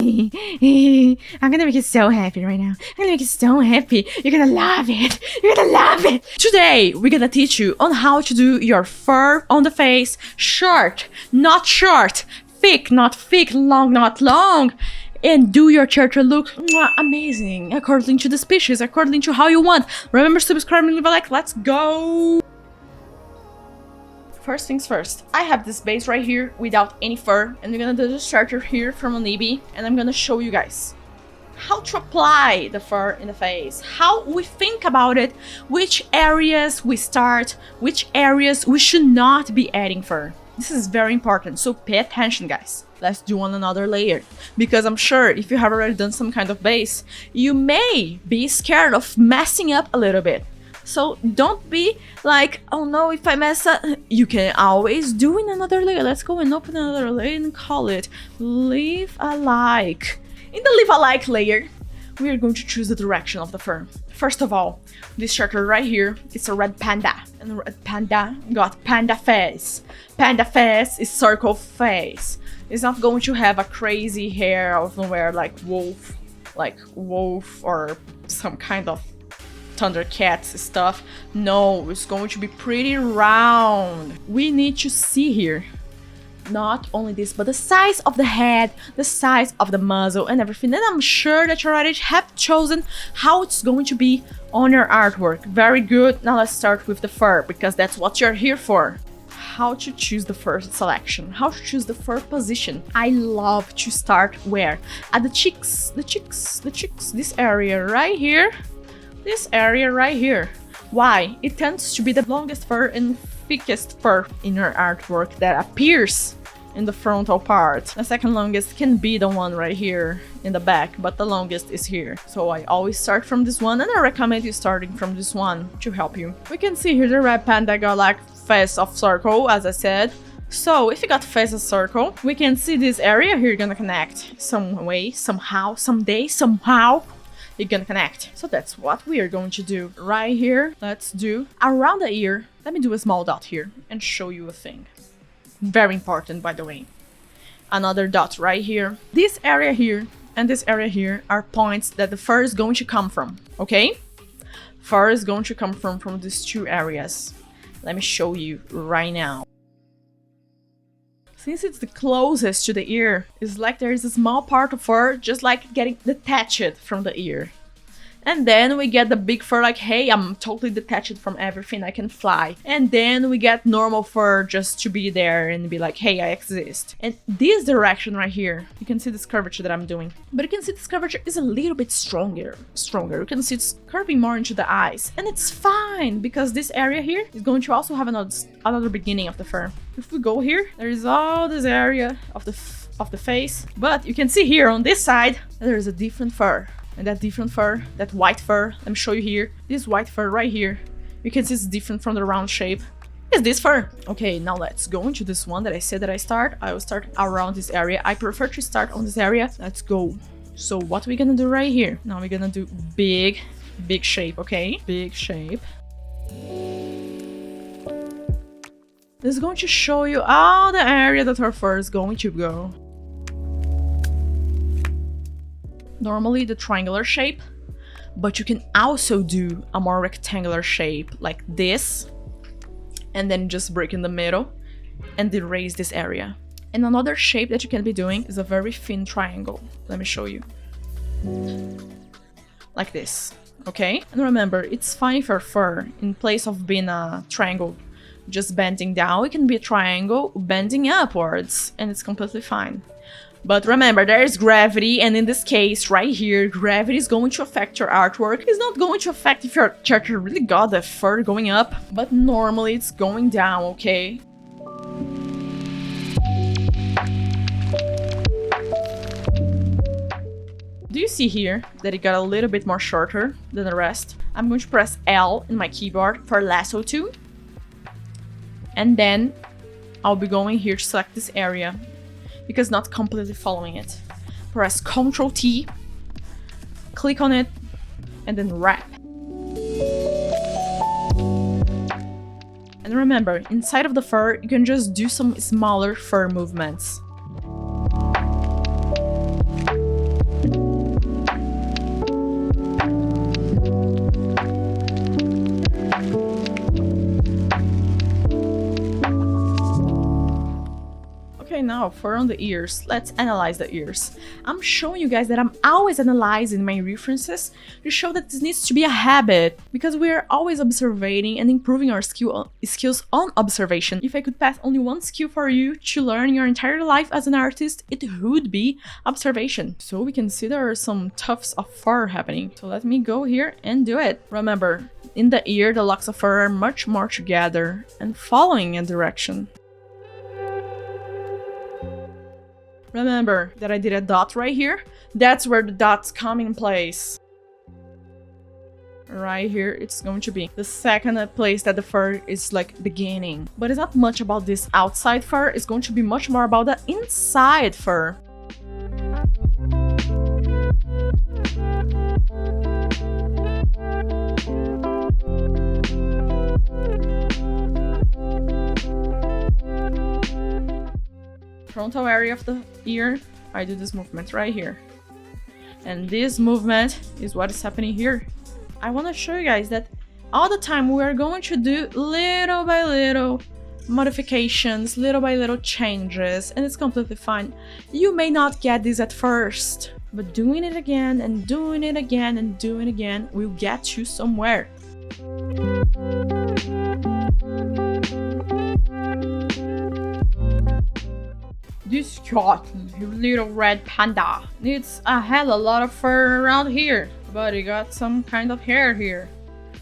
I'm gonna make you so happy right now. I'm gonna make you so happy. You're gonna love it. You're gonna love it. Today, we're gonna teach you on how to do your fur on the face. Short, not short. Thick, not thick. Long, not long. And do your turtle look amazing according to the species, according to how you want. Remember, subscribe and leave a like. Let's go. First things first, I have this base right here without any fur, and we're gonna do the starter here from a Nibby, and I'm gonna show you guys how to apply the fur in the face, how we think about it, which areas we start, which areas we should not be adding fur. This is very important, so pay attention, guys. Let's do on another layer, because I'm sure if you have already done some kind of base, you may be scared of messing up a little bit. So don't be like, oh no, if I mess up, you can always do in another layer. Let's go and open another layer and call it leave a like. In the leave a like layer, we are going to choose the direction of the fur. First of all, this character right here, it's a red panda. And the red panda got panda face. Panda face is circle face. It's not going to have a crazy hair out of nowhere like wolf or some kind of Thundercats stuff. No, it's going to be pretty round. We need to see here not only this, but the size of the head, the size of the muzzle and everything. And I'm sure that you already have chosen how it's going to be on your artwork. Very good. Now let's start with the fur, because that's what you're here for. How to choose the fur selection, how to choose the fur position. I love to start where? At the cheeks, this area right here. This area right here. Why? It tends to be the longest fur and thickest fur in your artwork that appears in the frontal part. The second longest can be the one right here in the back, but the longest is here. So I always start from this one, and I recommend you starting from this one to help you. We can see here the red panda got like face of circle, as I said. So if you got face of circle, we can see this area here gonna connect some way, somehow, someday, somehow. You're gonna connect. So that's what we are going to do right here. Let's do around the ear. Let me do a small dot here and show you a thing. Very important, by the way. Another dot right here. This area here and this area here are points that the fur is going to come from, okay? Fur is going to come from these two areas. Let me show you right now. Since it's the closest to the ear, it's like there's a small part of fur just like getting detached from the ear. And then we get the big fur like, hey, I'm totally detached from everything, I can fly. And then we get normal fur just to be there and be like, hey, I exist. And this direction right here, you can see this curvature that I'm doing. But you can see this curvature is a little bit stronger. You can see it's curving more into the eyes. And it's fine, because this area here is going to also have another beginning of the fur. If we go here, there is all this area of the face. But you can see here on this side, there is a different fur. And that different fur, that white fur, let me show you here. This white fur right here, you can see it's different from the round shape. It's this fur. Okay, now let's go into this one that I said that I will start around this area. I prefer to start on this area. Let's go. So what are we gonna do right here? Now we're gonna do big shape, okay? Big shape. This is going to show you all the area that our fur is going to go. Normally the triangular shape, but you can also do a more rectangular shape like this, and then just break in the middle and erase this area. And another shape that you can be doing is a very thin triangle. Let me show you. Like this, okay? And remember, it's fine for fur, in place of being a triangle just bending down, it can be a triangle bending upwards, and it's completely fine. But remember, there is gravity, and in this case right here, gravity is going to affect your artwork. It's not going to affect if your character really got the fur going up, but normally it's going down, okay? Do you see here that it got a little bit more shorter than the rest? I'm going to press L in my keyboard for lasso tool. And then I'll be going here to select this area, because not completely following it. Press Ctrl T, click on it, and then wrap. And remember, inside of the fur, you can just do some smaller fur movements. Now, fur on the ears. Let's analyze the ears. I'm showing you guys that I'm always analyzing my references to show that this needs to be a habit, because we are always observing and improving our skills on observation. If I could pass only one skill for you to learn your entire life as an artist, it would be observation. So we can see there are some tufts of fur happening. So let me go here and do it. Remember, in the ear, the locks of fur are much more together and following a direction. Remember that I did a dot right here? That's where the dots come in place. Right here, it's going to be the second place that the fur is like beginning. But it's not much about this outside fur, it's going to be much more about the inside fur. Frontal area of the ear, I do this movement right here. And this movement is what is happening here. I want to show you guys that all the time we are going to do little by little modifications, little by little changes, and it's completely fine. You may not get this at first, but doing it again and doing it again and doing it again will get you somewhere. This cat, you little red panda, needs a hell of a lot of fur around here, but he got some kind of hair here.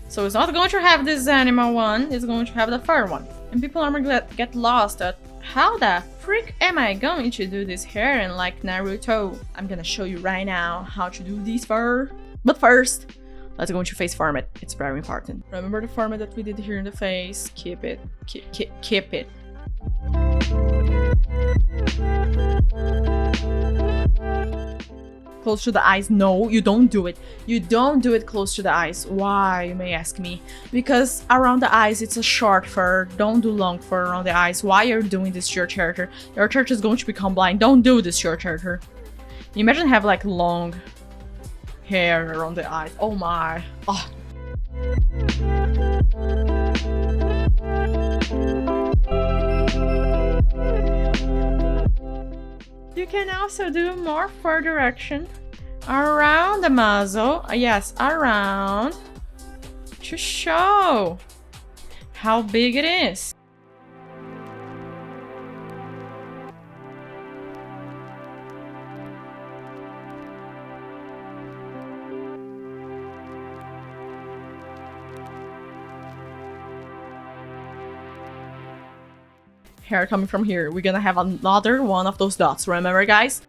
So it's not going to have this animal one, it's going to have the fur one. And people are gonna get lost at how the freak am I going to do this hair and like Naruto? I'm gonna show you right now how to do this fur. But first, let's go into face format. It's very important. Remember the format that we did here in the face. Keep it. Keep it. Close to the eyes. No, you don't do it. You don't do it close to the eyes. Why, you may ask me? Because around the eyes it's a short fur. Don't do long fur around the eyes. Why are you doing this to your character? Your character is going to become blind. Don't do this to your character. You imagine have like long hair around the eyes. Oh my. Oh. You can also do more fur direction around the muzzle. Yes, around, to show how big it is. Hair coming from here. We're gonna have another one of those dots. Remember, guys?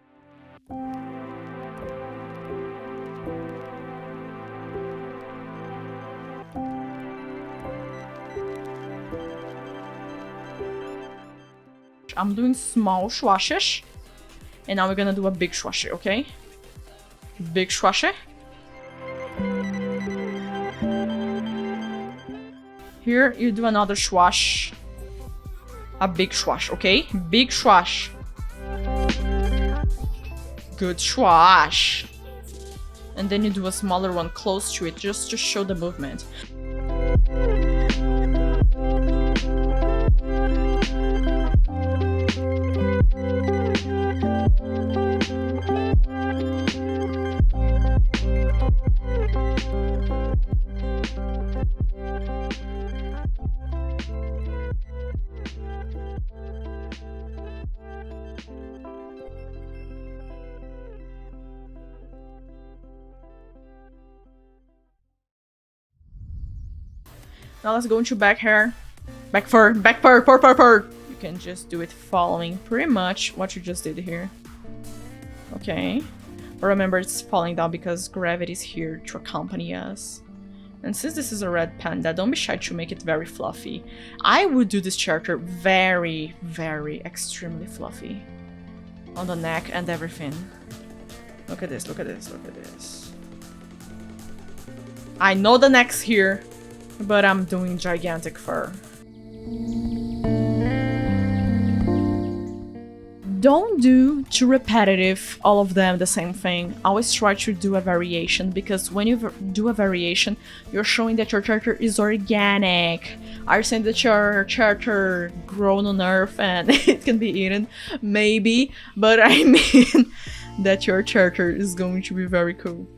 I'm doing small swashes, and now we're gonna do a big swash, okay? Big swash. Here, you do another swash. A big swash, okay? Big swash. Good swash. And then you do a smaller one close to it just to show the movement. Now let's go into back hair. Back fur. You can just do it following pretty much what you just did here. Okay. But remember, it's falling down because gravity is here to accompany us. And since this is a red panda, don't be shy to make it very fluffy. I would do this character very, very extremely fluffy. On the neck and everything. Look at this, look at this, look at this. I know the neck's here, but I'm doing gigantic fur. Don't do too repetitive, all of them the same thing. Always try to do a variation, because when you do a variation, you're showing that your character is organic. Are you saying that your character grown on Earth and it can be eaten? Maybe, but I mean that your character is going to be very cool.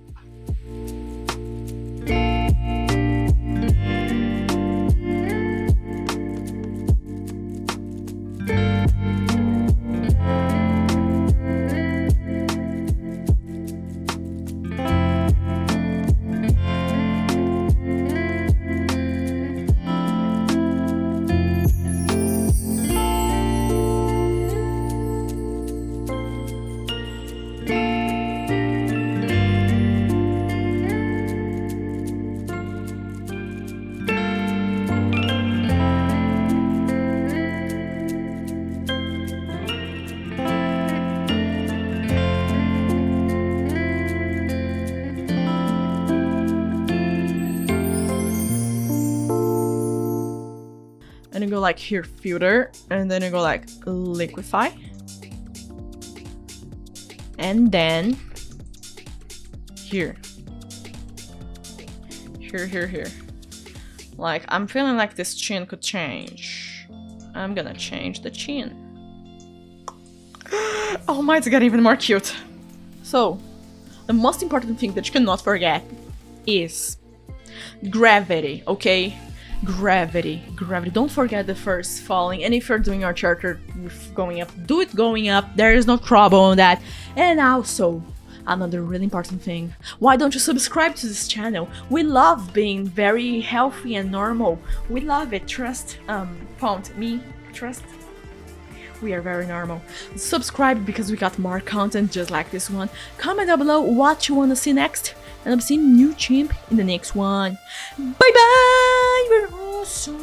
And you go like here, filter, and then you go like liquefy, and then here. Like, I'm feeling like this chin could change. I'm gonna change the chin. Oh my, it's getting even more cute. So, the most important thing that you cannot forget is gravity, okay? Gravity. Don't forget the first falling. And if you're doing your character going up, do it going up. There is no trouble on that. And also, another really important thing, why don't you subscribe to this channel? We love being very healthy and normal. We love it. Trust. Font me. Trust. We are very normal. Subscribe because we got more content just like this one. Comment down below what you want to see next. And I'll see new chimp in the next one. Bye bye! We're awesome!